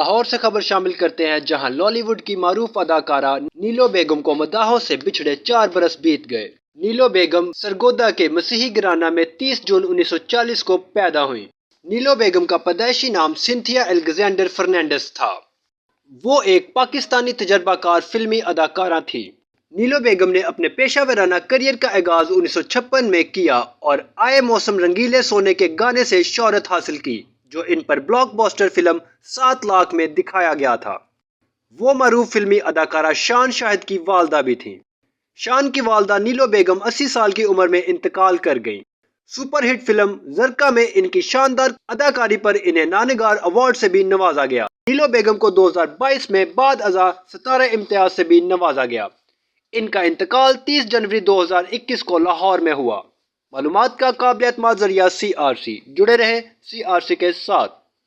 لاہور سے خبر شامل کرتے ہیں، جہاں لالی ووڈ کی معروف اداکارہ نیلو بیگم کو مداحوں سے بچھڑے 4 برس بیت گئے۔ نیلو بیگم سرگودا کے مسیحی گھرانہ میں 30 جون 1940 کو پیدا ہوئیں۔ نیلو بیگم کا پیدائشی نام سینتھیا الیگزینڈر فرنانڈس تھا۔ وہ ایک پاکستانی تجربہ کار فلمی اداکارہ تھیں۔ نیلو بیگم نے اپنے پیشہ ورانہ کیریئر کا آغاز 1956 میں کیا اور آئے موسم رنگیلے سونے کے گانے سے شہرت حاصل کی، جو ان پر بلاک باسٹر فلم 7 لاکھ میں دکھایا گیا تھا۔ وہ معروف فلمی اداکارہ شان شاہد کی والدہ بھی تھیں۔ شان کی والدہ نیلو بیگم 80 سال کی عمر میں انتقال کر گئیں۔ سپر ہٹ فلم زرقا میں ان کی شاندار اداکاری پر انہیں نانگار ایوارڈ سے بھی نوازا گیا۔ نیلو بیگم کو 2022 میں بعد ازاں ستارہ امتیاز سے بھی نوازا گیا۔ ان کا انتقال 30 جنوری 2021 کو لاہور میں ہوا۔ معلومات کا قابل اعتماد ذریعہ CRC۔ جڑے رہیں CRC کے ساتھ۔